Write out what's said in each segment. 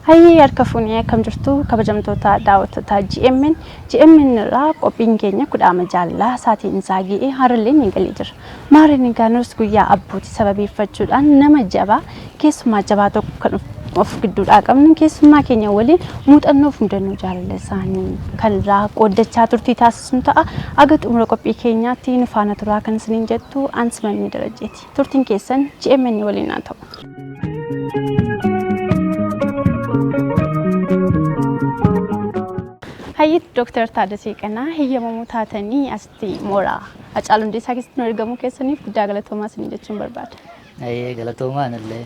Hayyi harka fuunee akkam jirtu kabajamtoota daawwattoota GMN irraa qophiin keenya kudhaama jaallaa saatiin isaa ga'ee harallee ni galee jira. Maariin gaanus guyyaa abbootii sababeeffachuudhaan nama jabaa keessumaa jabaa tokko kan of gidduudhaa qabnu keessumaa keenya waliin muuxannoo hundannoo jaalala isaanii kan irraa qooddachaa turtii taasisnu ta'a. Aga xumura qophii keenyaatti nu faana turaa kan isiniin jettu Ansimanni Darajeeti. Turtiin keessan GMN waliin haa ta'u. Hayyit Dr. Tadasee Qanaa heeyyamamoo taatanii asitti mooraa Hacaaluu Hundeessaa keessatti nu argamuu keessaniif guddaa galatoomaa isin jechuun barbaada. Galatoomaan illee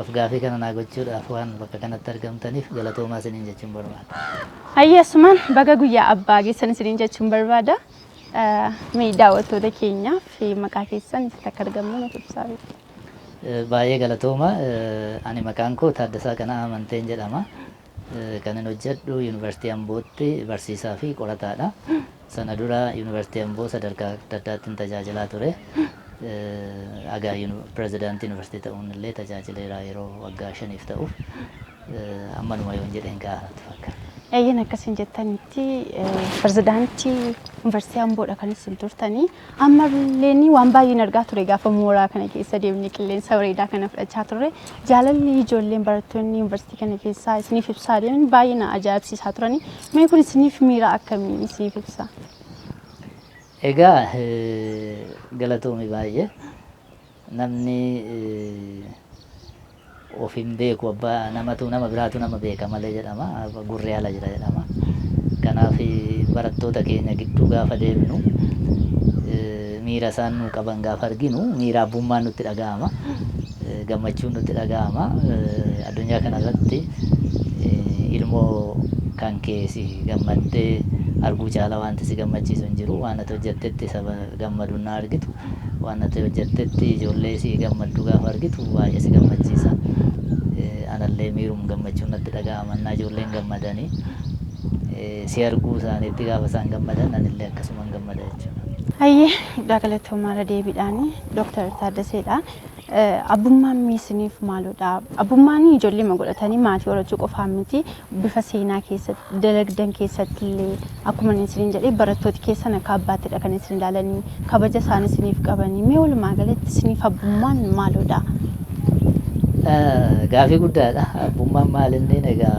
afgaafii kana naa gochuudhaaf waan bakka kanatti argamtaniif galatoomaa isin jechuun barbaada. Hayyeessumaan baga guyyaa abbaa geessan isin jechuun barbaada. Mee daawwattoota keenyaaf maqaa keessan itti akka argamnu nuuf ibsaa. Baay'ee galatoomaa ani maqaan koo Taaddasaa Qanaa Amanteen jedhama. Kanan hojjedhu Yuunivarsiitii Ambootti barsiisaa fi qorataadha. Sana dura Yuunivarsiitii Amboo sadarkaa adda addaatti tajaajilaa ture. Agaa pirezidaantii Yuunivarsiitii ta'uun illee tajaajileera yeroo waggaa 5 ta'uuf ammanuma yoon jedheen gaariitti fakkaata. Eeyyan akkasiin jettanitti pirezidaantii Yuunivarsiitii Amboodha kan isin turtanii ammallee waan baay'een argaa ture gaafa mooraa kana keessa deemnee qilleensa bareedaa kana fudhachaa turre jaalalli ijoolleen barattoonni Yuunivarsiitii kana keessaa isiniif ibsaa deeman baay'ee na ajaa'ibsiisaa turanii mee kun isiniif miira akkamii isiniif ibsa? Egaa galatoomi baay'ee namni ofin beeku abbaa namatu nama biraatu nama beeka malee jedhama gurree ala jira jedhama. Kanaaf barattoota keenya gidduu gaafa deemnu miira isaan nu qaban gaafa arginu miira abbummaan nutti dhaga'ama. Gammachuun nutti dhaga'ama. Addunyaa kanarratti ilmoo kan keesi gammaddee arguu caala wanti si gammachiisu hin jiru. Waan ati hojjettetti saba gammadu na argitu. Waan ati hojjettetti ijoollee si gammaddu gaafa argitu baay'ee si gammachiisa. Anallee miirum gammachuun natti dhaga'ama. Ijoolleen gammadanii si arguu isaaniitti gaafa isaan gammadan anillee akkasuma gammada jechuudha. Hayyee galatoomaa deebiidhaani Dr. Taaddaseedha. Abbummaan miisiniif maaludha? Abbummaan ijoollee godhatanii maatii horachuu qofaa miti bifa seenaa keessatti dalagdan keessatti illee akkuma isiniin jedhee barattooti keessan akka abbaattidha kan isin ilaalanii kabaja isaan isiniif qabanii mee walumaa galatti isiniif abbummaan maaludha? Gaafii guddaadha. Abbummaan maalinni egaa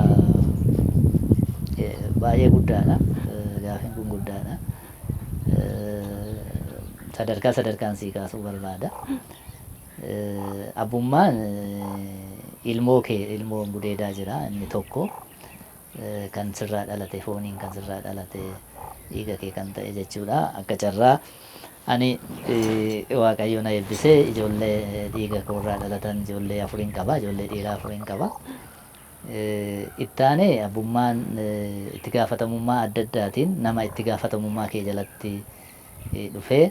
baay'ee guddaadha. Gaafiin kun guddaadha. Sadarkaan sii kaasuu barbaada. Abbummaan ilmoo gudeedaa jira inni tokko kan sirraa dhalate fooniin kan sirraa dhalate dhiiga kee kan ta'e jechuudha. Akka carraa ani Waaqayyo na eebbisee ijoollee dhiiga koorraa dhalatan ijoollee 4 qaba. Ijoollee dhiiraa 4 qaba. Ittaanee abbummaan itti gaafatamummaa adda addaatiin nama itti gaafatamummaa kee jalatti dhufee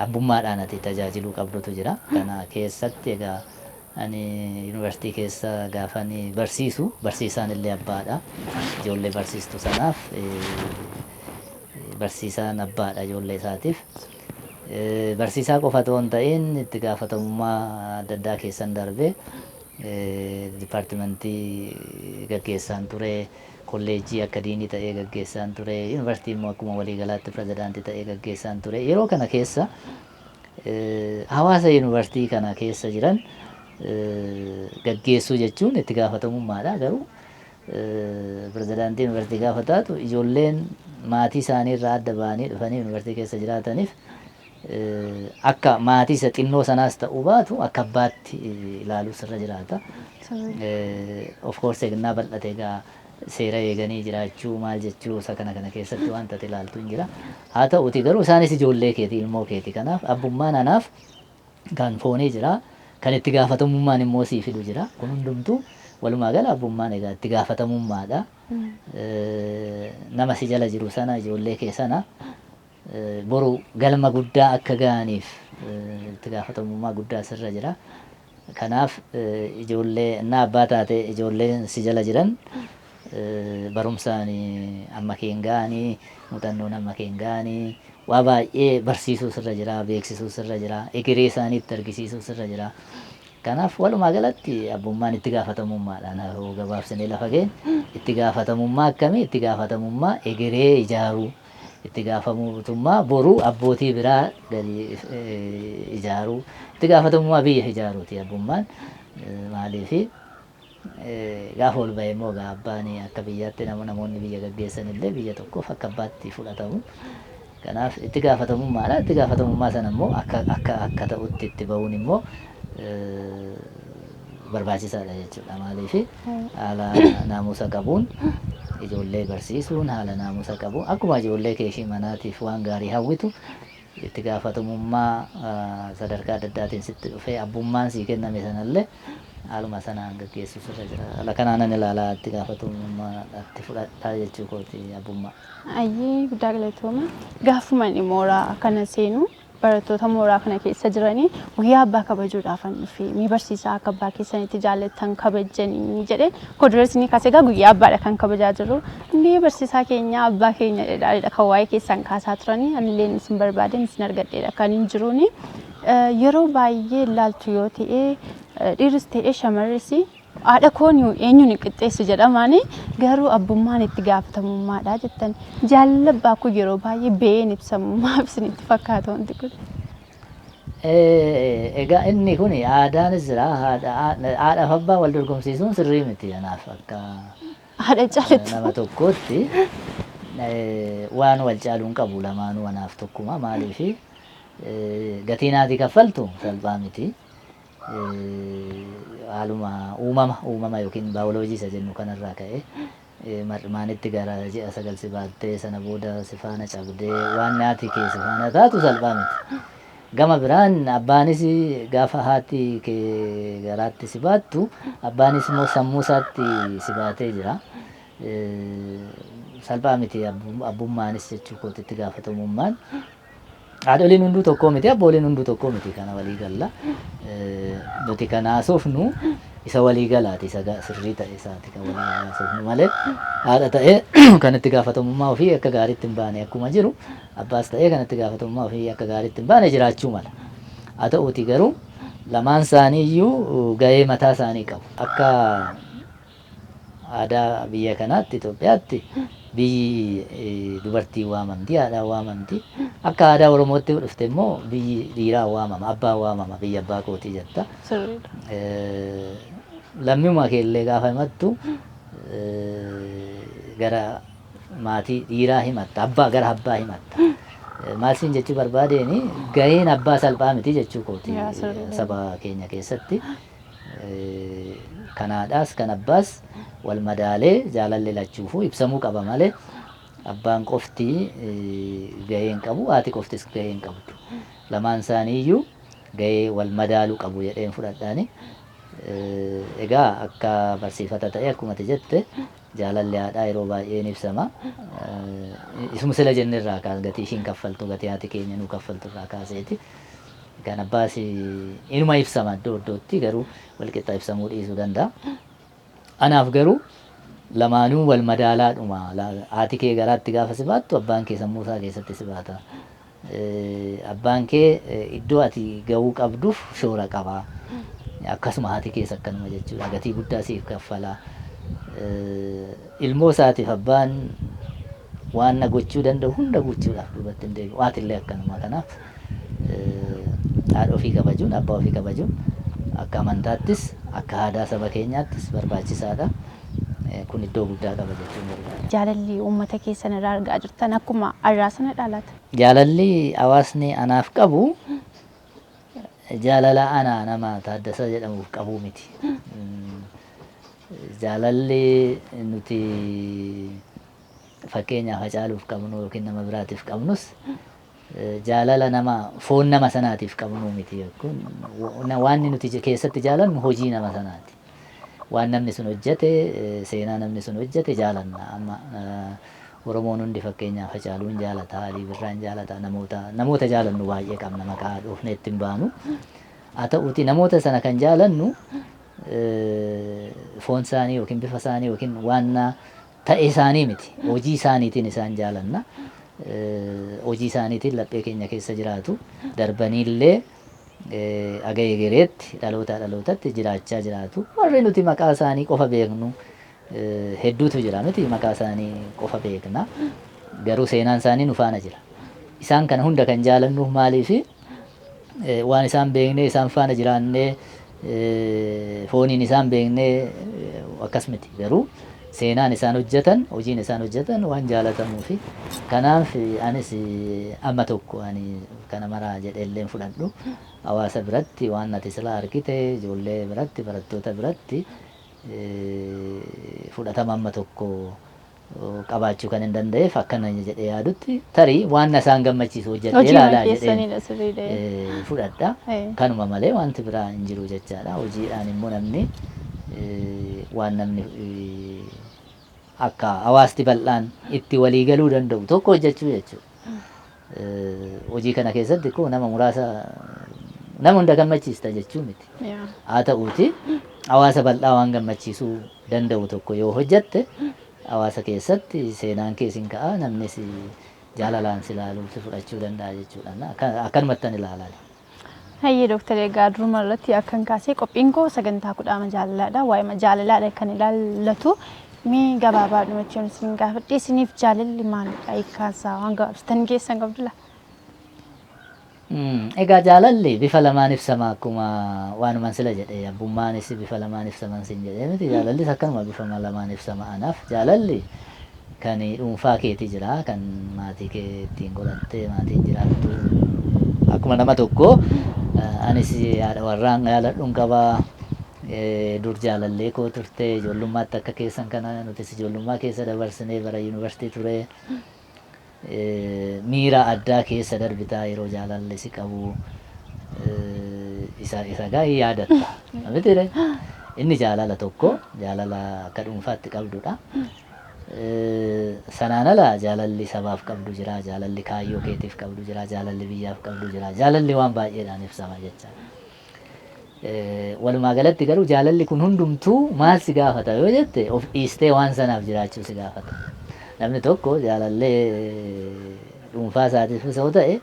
abbummaadhaan ati tajaajiluu qabdutu jira. Kana keessatti egaa ani yuunivarsiitii keessa gaafanii barsiisu barsiisaan illee abbaadha. Ijoollee barsiistu sanaaf barsiisaan abbaadha ijoollee isaatiif. Barsiisaa qofa otoo hin ta'in itti gaafatamummaa adda addaa keessan darbee dipaartimentii gaggeessaan ture kolleejjii akka diinii ta'ee gaggeessaan ture. Yuunivarsiitii immoo akkuma waliigalaatti pirezidaantii ta'ee gaggeessaan ture. Yeroo kana keessa hawaasa yuunivarsiitii kana keessa jiran gaggeessuu jechuun itti gaafatamummaadha. Garuu pirezidaantii yuunivarsiitii gaafa taatu ijoolleen maatii isaanii irraa adda ba'anii dhufanii yuunivarsiitii keessa jiraataniif akka maatii isa xinnoo sanaas ta'uu baatu akka abbaatti ilaaluu sirra jiraata. Of course eegnaa bal'ate egaa seera eeganii jiraachuu maal jechuu isa kana keessatti wanta ati ilaaltu hin jira. Haa ta'uti garuu isaanis ijoollee keeti ilmoo keeti. Kanaaf abbummaan anaaf kan foonii jira. Kan itti gaafatamummaan immoo sii fidu jira. Kun hundumtuu walumaa gala abbummaan egaa itti gaafatamummaadha. Nama si jala jiru sana ijoollee kee sana boru galma guddaa akka ga'aniif itti gaafatamummaa guddaa sirra jira. Kanaaf ijoollee na abbaa taate ijoolleen si jala jiran barumsaan amma keen ga'anii muuxannoon amma keen ga'anii waa baay'ee barsiisuu sirra jira, beeksisuu sirra jira, egeree isaaniitti argisiisuu sirra jira. Kanaaf walumaa galatti abbummaan itti gaafatamummaadhaan haa gabaabsinee lafa ga'e itti gaafatamummaa akkamii itti gaafatamummaa egeree ijaaruu itti gaafatamummaa boruu abbootii biraa gadi ijaaruu itti gaafatamummaa biyya ijaaruuti abbummaan maaliifi gaafa ol ba'e immoo abbaan akka biyyaatti namoonni biyya gaggeessan illee biyya tokkoof akka abbaatti fudhatamu. Kanaaf itti gaafatamummaadha. Itti gaafatamummaa sana immoo akka ta'utti itti ba'uun immoo barbaachisaadha jechuudha. Maaliifi haala naamusa qabuun ijoollee barsiisuun haala naamusa qabuun akkuma ijoollee keeshii manaatiif waan gaarii hawwitu itti gaafatamummaa sadarkaa adda addaatiin sitti dhufee abbummaan sii kenname sanallee haaluma sanaan gaggeessuu sirra jira. Haala kanaanan ilaalaa itti gaafatamummaatti fudhadhaa jechuu kooti abbummaa. Ayyee guddaa galatooma. Gaafuma inni mooraa kana seenu barattoota mooraa kana keessa jiranii guyyaa abbaa kabajuudhaaf dhufe mi barsiisaa akka abbaa keessanitti jaallattan kabajanii jedhee kodureessini kaasee egaa guyyaa abbaadha kan kabajaa jiru. Inni barsiisaa keenya abbaa keenya dheedhaadha kan waa'ee keessan kaasaa turanii anillee isin barbaadeen isin argadheedha kan hin jiruuni. Yeroo baay'ee ilaaltu yoo ta'e dhiiris ta'e shamarris haadha koon eenyuun qixxeessu jedhamaani garuu abbummaan itti gaafatamummaadha jettan jaalala abbaa kun yeroo baay'ee ba'een ibsamummaa isinitti fakkaata wanti kun. Egaa inni kun aadaanis jira haadhaaf abbaa wal dorgomsiisuun sirrii miti anaaf akka haadha caalatti nama tokkootti waan wal caaluun qabu lamaanuu anaaf tokkuma maaliifi gatiin ati kaffaltu salphaa miti. Haaluma uumama yookiin baayoloojii isa jennu kanarraa ka'e marmaanitti gara ji'a 9 si baattee sana booda si faana cabdee waan naati kee si faana taatu salphaa miti. Gama biraan abbaanis gaafa haati kee garaatti si baattu abbaanis immoo sammuu isaatti si baatee jira. Salphaa miti abbummaanis jechuu kooti itti gaafatamummaan. Haadholiin hunduu tokkoo miti abbooliin hunduu tokkoo miti kana walii galla. Nuti kana haasofnu isa walii galaati isa sirrii ta'e isaati kan walii haasofnu malee haadha ta'ee kan itti gaafatamummaa ofii akka gaariitti hin baane akkuma jiru abbaas ta'ee kan itti gaafatamummaa ofii akka gaariitti hin baane jiraachuu mala. Haa ta'uuti garuu lamaan isaanii iyyuu gahee mataa isaanii qabu. Akka aadaa biyya kanaatti Itoophiyaatti biyyi dubartii waamamti haadhaa waamamti. Akka aadaa Oromootti dhufte immoo biyyi dhiiraa waamama abbaa waamama biyya abbaa kootii jetta. Lammuma keellee gaafa himattu gara maatii dhiiraa himatta abbaa gara abbaa himatta. Maal siin jechuu barbaadeeni gaheen abbaa salphaa miti jechuu kooti saba keenya keessatti. Kanaadhaas kan abbaas wal madaalee jaalallee lachuufuu ibsamuu qaba malee abbaan qofti gaheen qabu haati qoftis gaheen qabdu. Lamaan isaanii iyyuu gahee wal madaaluu qabu jedheen fudhadhaani. Egaa akka barsiifata ta'e akkuma jette jaalallee haadhaa yeroo baay'ee ni ibsama. Isuma sila jennerraa kaas gatii ishiin kaffaltu gatii haati keenya nuu kaffaltu irraa kaaseeti. Kan abbaas inuma ibsama iddoo iddootti garuu walqixa ibsamuu dhiisuu danda'a. Anaaf garuu lamaanuu wal madaalaadhuma haati kee garaatti gaafa si baattu abbaan kee sammuu isaa keessatti si baata. Abbaan kee iddoo ati gahuu qabduuf shoora qaba. Akkasuma haati kees akkanuma jechuudha gatii guddaa siif kaffala. ilmoo isaatiif abbaan waan na gochuu danda'u hunda gochuudhaaf duubatti hin deebi'u. Waatillee akkanuma. Kanaaf haadha ofii kabajuun, abbaa ofii kabajuun akka amantaattis akka aadaa saba keenyaattis barbaachisaadha. Kun iddoo guddaa qaba jechuun barbaada. Jaalalli uummata keessan irraa argaa jirtan akkuma arraa sana dhaalata. Jaalalli hawaasni anaaf qabu jaalala ana nama Taaddasa jedhamuuf qabu miti. Jaalalli nuti fakkeenyaaf Hacaaluuf qabnu yookiin nama biraatiif qabnus jaalala nama foon nama sanaatiif qabnu miti. Kun waan nuti keessatti jaalannu hojii nama sanaati. Waan namni sun hojjete, seenaa namni sun hojjete jaalanna. Amma Oromoon hundi fakkeenyaaf Hacaaluun jaalata, Alii Birraan jaalata, namoota jaalannu baay'ee qabna, maqaa dhoofne ittiin baanu. Haa ta'uuti namoota sana kan jaalannu foon isaanii yookiin bifa isaanii yookiin waan ta'e isaanii miti. Hojii isaaniitiin isaan jaalanna. Hojii isaaniitiin laphee keenya keessa jiraatu. Darbaniillee aga egereetti dhalootatti jiraachaa jiraatu. Warri nuti maqaa isaanii qofa beeknu hedduutu jira miti. Maqaa isaanii qofa beekna. Garuu seenaan isaanii nu faana jira. Isaan kana hunda kan jaalannuuf maaliifi waan isaan beeknee isaan faana jiraannee fooniin isaan beeknee akkas miti. Garuu seenaan isaan hojjetan, hojiin isaan hojjetan waan jaalatamuufi kanaaf anis amma tokko ani kana maraa jedheelleen fudhadhu hawaasa biratti waan ati silaa argite ijoollee biratti barattoota biratti fudhatama amma tokko qabaachuu kan hin danda'eef akkana jedhee yaadutti tarii waan isaan gammachiisu hojjedhee ilaalaa jedhee fudhadha. Kanuma malee wanti biraa hin jiru jechaadha. Hojiidhaan immoo namni waan namni akka hawaasti bal'aan itti walii galuu danda'u tokko hojjechuu jechuudha. Hojii kana keessatti koo nama muraasa nama hunda gammachiista jechuu miti. Haa ta'uuti hawaasa bal'aa waan gammachiisuu danda'u tokko yoo hojjette hawaasa keessatti seenaan keessiin ka'a namnis jaalalaan si ilaaluuf fudhachuu danda'a jechuudha. Akkanumatti ilaalaa. Hayyee Dooktar egaa duruma irratti akkan kaasee qophiin koo sagantaa kudhaama jaalalaadha. Waa'ee jaalalaadha kan ilaallatu. Mee gabaabaa dhumachuun isin gaafadhe isiniif jaalalli maalidha? Hiikkaasaa waan gabaabsitan keessan qabdula. Egaa jaalalli bifa lamaan ibsama akkuma waanuman sila jedhee abbummaanis bifa lamaan ibsaman sin jedhee miti. Jaalallis akkanuma bifa lamaan ibsama anaaf. Jaalalli kan dhuunfaa keetii jira kan maatii kee ittiin godhattee maatiin jiraattu akkuma nama tokko anis haadha warraan jaaladhuun qabaa. Dur jaalallee koo turte ijoollummaatti akka keessan kana nutis ijoollummaa keessa dabarsinee bara yuunivarsiitii ture. Miira addaa keessa darbitaa yeroo jaalalli si qabu isa gaa'ii yaadatta. Mitiire inni jaalala tokko jaalala akka dhuunfaatti qabdudha. Sanaan ala jaalalli sabaaf qabdu jira, jaalalli kaayyoo keetiif qabdu jira, jaalalli biyyaaf qabdu jira. Jaalalli waan baay'eedhaan ibsama jecha. Walumaa galatti garuu jaalalli kun hundumtuu maal si gaafata yoo jette of dhiistee waan sanaaf jiraachuu si gaafata. Namni tokko jaalallee dhuunfaa isaatiif yoo ta'e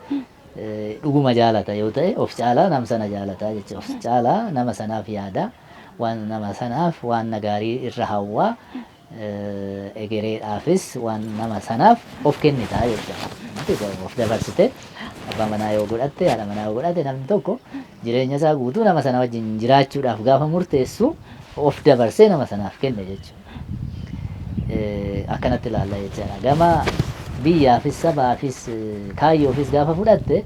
dhuguma jaalata yoo ta'e of caalaa nama sana jaalata jechuudha. Of caalaa nama sanaaf yaada waan nama sanaaf waan gaarii irra hawwaa egereedhaafis waan nama sanaaf of kennita jechuudha. Of dabarsite abbaa manaa yoo godhatte haadha manaa yoo godhatte namni tokko jireenya isaa guutuu nama sana wajjin jiraachuudhaaf gaafa murteessu of dabarsee nama sanaaf kenne jechuudha. Akkanatti ilaalla jechuudha. Gama biyyaafis sabaafis kaayyoofis gaafa fudhatte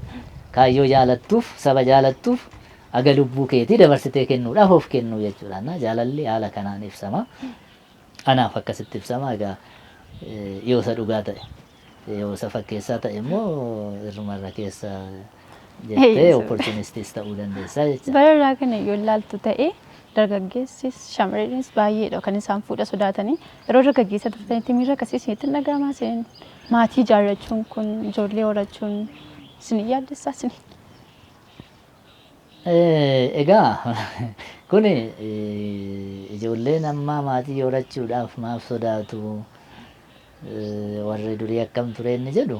kaayyoo jaalattuuf saba jaalattuuf aga lubbuu keetii dabarsitee kennuudhaaf of kennu jechuudha. Jaalalli haala kanaan ibsama. Anaaf akkasitti ibsama. Egaa yoo isa dhugaa ta'e yoo isa fakkeessaa ta'e immoo irrumarra keessa jettee opportunistis ta'uu dandeessa jechuudha. Bara irraa kana yoo ilaaltu ta'e dargaggeessis shamarreenis baay'eedha kan isaan fuudha sodaatanii yeroo dargaggeessa turtanitti miira akkasii isinitti hin dhaga'amaa isin maatii ijaarrachuun kun ijoollee horachuun isin yaaddessaa isin. Egaa kun ijoolleen ammaa maatii horachuudhaaf maaf sodaatu warri durii akkam ture inni jedhu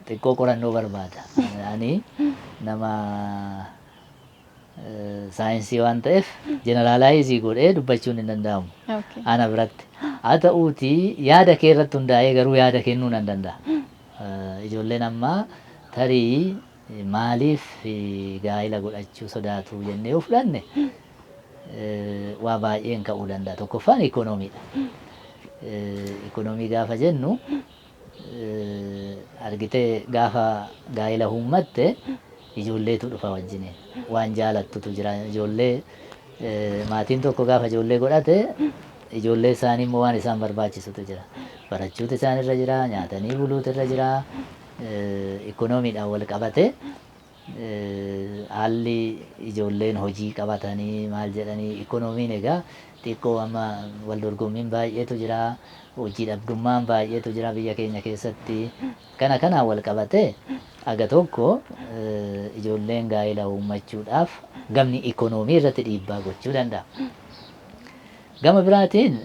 xiqqoo qorannoo barbaada. Ani nama saayinsii waan ta'eef jeneraalaayizii godhee dubbachuun hin danda'amu. Ana biratti. Haa ta'uutii yaada kee irratti hundaa'ee garuu yaada kennuu nan danda'a. Ijoolleen ammaa tarii maaliif gaa'ila godhachuu sodaatu jennee yoo fudhanne waa baay'een ka'uu danda'a. Tokkoffaan ikoonomiidha. Ikoonomii gaafa jennu argitee gaafa gaa'ila uummatte ijoolleetu dhufa wajjiniin waan jaalattutu jira. Ijoollee maatiin tokko gaafa ijoollee godhate ijoollee isaanii immoo waan isaan barbaachisutu jira. Barachuutu isaan irra jira, nyaatanii buluutu irra jira. Ikoonomiidhaan wal qabate haalli ijoolleen hojii qabatanii maal jedhanii ikoonomiin egaa xiqqoo amma wal dorgommiin baay'eetu jira. Hojii dhabdummaan baay'eetu jira biyya keenya keessatti. Kanaan wal qabate aga tokko ijoolleen gaa'ila uummachuudhaaf gamni ikoonomii irratti dhiibbaa gochuu danda'a. Gama biraatiin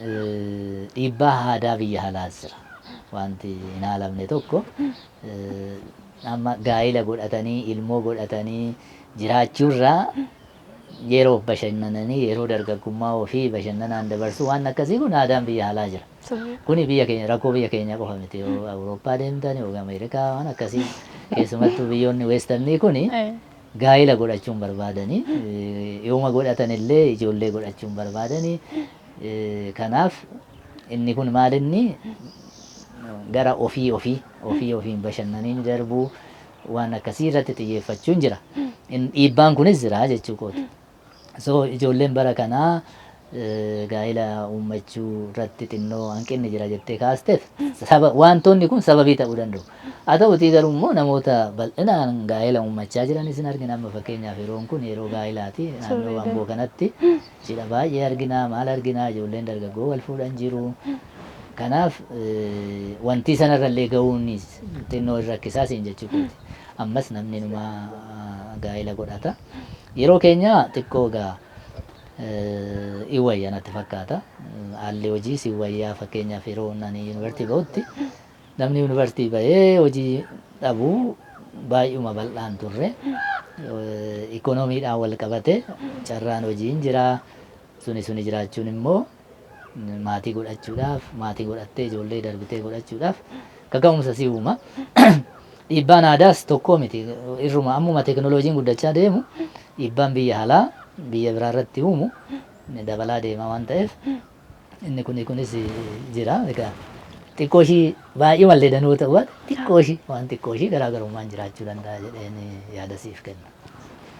dhiibbaa aadaa biyya alaas jira. Wanti hin haalamne tokko amma gaa'ila godhatanii ilmoo godhatanii jiraachuurraa yeroo bashannananii yeroo dargaggummaa ofii bashannanaan dabarsu waan akkasii kun aadaan biyya alaa jira. Kuni biyya keenya rakkoo biyya keenya qofa miti. Yoo Awurooppaa deemtan yoo Ameerikaa waan akkasii keessumattuu biyyoonni weesternii kuni gaa'ila godhachuun barbaadanii yooma godhatan illee ijoollee godhachuun barbaadanii kanaaf inni kun maalinni gara ofiin bashannaniin darbuu waan akkasii irratti xiyyeeffachuun jira. Dhiibbaan kunis jira jechuu kooti. So ijoolleen bara kanaa gaa'ila uummachuu irratti xinnoo hanqinni jira jettee kaasteef wantoonni kun sababii ta'uu danda'u. Haa ta'utii garuu immoo namoota bal'inaan gaa'ila uummachaa jiranis hin argina. Amma fakkeenyaaf yeroon kun yeroo gaa'ilaati. Naannoo Amboo kanatti cidha baay'ee argina. Maal argina ijoolleen dargaggoo wal fuudhan jiru. Kanaaf wanti sanarrallee ga'uun xinnoo rakkisaa siin jechuu kooti. Ammas namni numa gaa'ila godhata. Yeroo keenya xiqqoo gaa iwayya natti fakkaata. Haalli hojiis iwayyaa fakkeenyaaf yeroo ani yuunivarsiitii ba'utti namni yuunivarsiitii ba'ee hojii dhabuu baay'uma bal'aan turre. Ikoonomiidhaan wal qabate carraan hojiin jira. Suni jiraachuun immoo maatii godhachuudhaaf maatii godhattee ijoollee darbitee godhachuudhaaf kaka'umsa si uuma. Dhiibbaan aadaas tokko miti. Irruma ammuma teekinooloojiin guddachaa deemu dhiibbaan biyya alaa biyya biraa irratti uumu dabalaa deema waan ta'eef inni kunis jira. Egaa xiqqoo ishii baay'ee mallee danuu ta'u waan xiqqoo ishii garaagarummaan jiraachuu danda'a jedheen yaada siif kenna.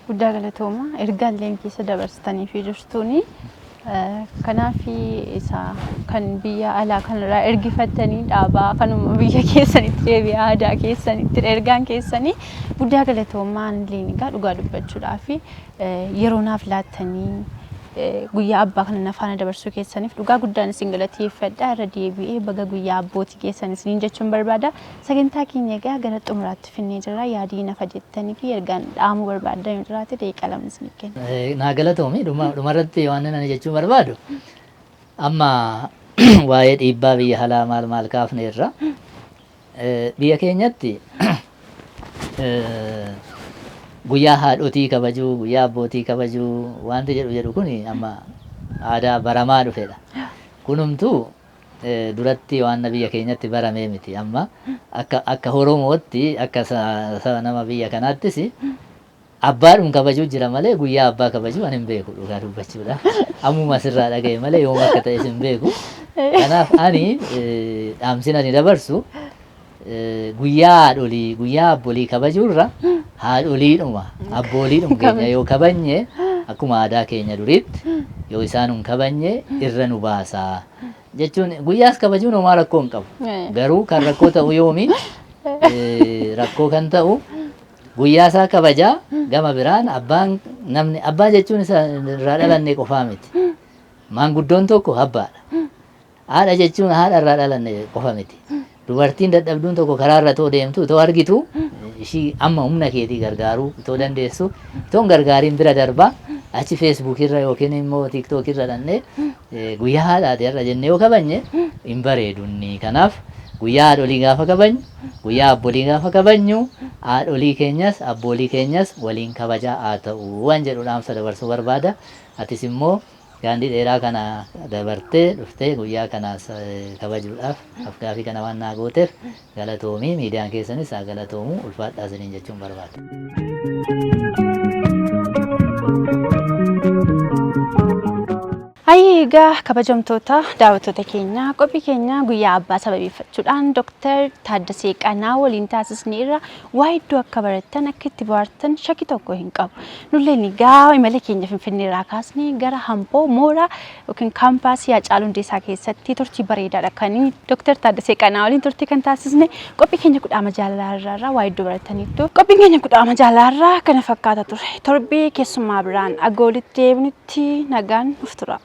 Guddaa galatooma ergaan keessa dabarsitanii fi jirtuuni. Kanaaf isa kan biyya alaa kanarraa ergifattanii dhaabaa kanuma biyya keessanitti deebi'aa aadaa keessanitti ergaan keessanii guddaa galatoomaan illee dhugaa dubbachuudhaaf yeroo naaf laattanii guyyaa abbaa kana faana dabarsuu keessaniif dhugaa guddaan isin galateeffadha. Irra deebi'ee baga guyyaa abbootii keessanis niin jechuun barbaada. Sagantaa keenya egaa gara xumuraatti finnee jirra. Yaadii nafa jettanii fi ergaan dhaamuu barbaaddan yoo jiraate daqiiqaa lama isin kenna. Naa galatoomi dhumarratti waan ani jechuun barbaadu amma waa'ee dhiibbaa biyya alaa maal kaafne irra biyya keenyatti guyyaa haadhotii kabajuu guyyaa abbootii kabajuu wanti jedhu kun amma aadaa baramaa dhufedha. Kunumtuu duratti waan biyya keenyatti baramee miti. Amma akka Oromootti akka nama biyya kanaattis abbaadhum kabajuu jira malee guyyaa abbaa kabajuu ani hin beeku dhugaa dubbachuudha. Ammuma sirraa dhaga'e malee yoom akka ta'es hin beeku. Kanaaf ani dhaamsina ni dabarsu guyyaa haadholii guyyaa abboolii kabajuurra haadholiidhuma abbooliidhuma keenya yoo kabanye akkuma aadaa keenya duriitti yoo isaan hin kabanye irra nu baasaa jechuun guyyaas kabajuun homaa rakkoo hin qabu. Garuu kan rakkoo ta'u yoomi rakkoo kan ta'u guyyaa isaa kabajaa gama biraan abbaa jechuun isa irraa dhalanne qofaa miti. Maanguddoon tokko abbaadha. Haadha jechuun haadha irraa dhalanne qofa miti. Dubartiin dadhabduun tokko karaa irra too deemtu too argitu ishii amma humna keetii gargaaruu too dandeessu toon gargaariin bira darbaa achi feesbuuk irra yookiin immoo tiiktook irra dhannee guyyaa haadhaati irra jennee yoo kabanye hin bareedunni. Kanaaf guyyaa haadholii gaafa kabajnu guyyaa abboolii gaafa kabajnu haadholii keenyas abboolii keenyas waliin kabajaa haa ta'u waan jedhu dhaamsa dabarsuu barbaada. Atis immoo daandii dheeraa kana dabartee dhuftee guyyaa kanaas kabajuudhaaf afgaaffii kana waan naa gooteef galatoomii miidiyaan keessanis haa galatoomu ulfaadhaa isiniin jechuun barbaada. Egaa kabajamtoota daawwattoota keenya qophii keenya guyyaa abbaa sababeeffachuudhaan Dr. Taaddasee Qanaa waliin taasisneerra waa iddoo akka barattan akka itti bohaartan shakkii tokko hin qabu. Nulleen egaa imala keenya Finfinneerraa kaasnee gara Hamboo mooraa yookiin kaampaasii Haacaaluu Hundeessaa keessatti turtii bareedaadha kan Dr. Taaddasee Qanaa waliin turtii kan taasisne qophii keenya kudhaama jaalalaarraa waa iddoo barattaniitu. Qophiin keenya kudhaama jaalalaarraa kana fakkaata ture. Torbee keessummaa biraan agoolitti deebinutti nagaan nuuf tura.